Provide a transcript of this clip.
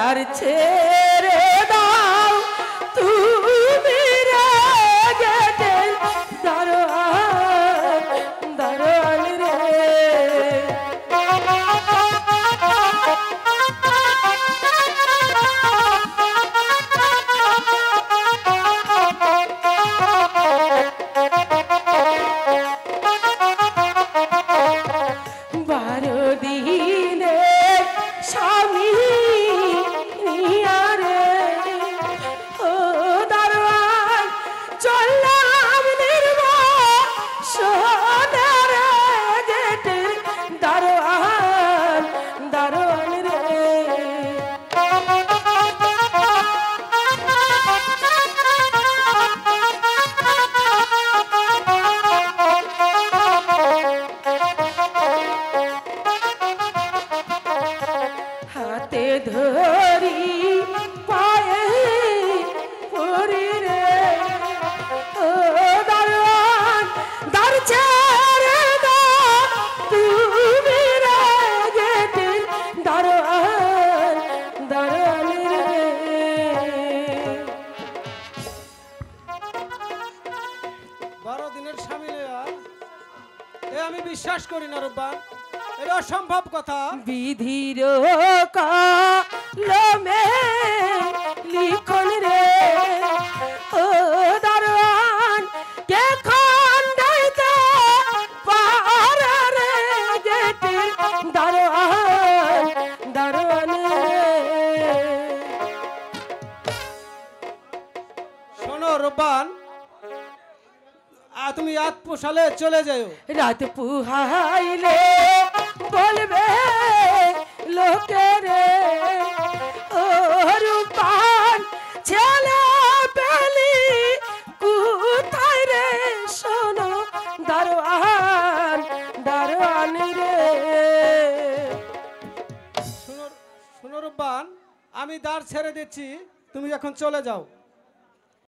দ্বার ছেড়ে দাও তুমি রে গেটের দারোয়ান দারোয়ান রে ধরি পায়ে পরি রে ও দারোয়ান দ্বার ছেড়ে দাও তুমি রে গেটের দারোয়ান দারোয়ান রে বারো দিনের স্বামী এ আমি বিশ্বাস করি না রূপবান এটা অসম্ভব কথা বিধির কলমে লিখন রে ও দারোয়ান কে খন্ডাইতে পারে রে গেটের দারোয়ান দারোয়ান শোনো রূপবান তুমি রাত পোষালে চলে যাও রাত পুহাইলে বলবে লোকে রে ও রূপবান ছেলে পেলি কোথায় রে শোনো দারোয়ান দারোয়ান রে শোনো রূপবান আমি দ্বার ছেড়ে দিচ্ছি তুমি এখন চলে যাও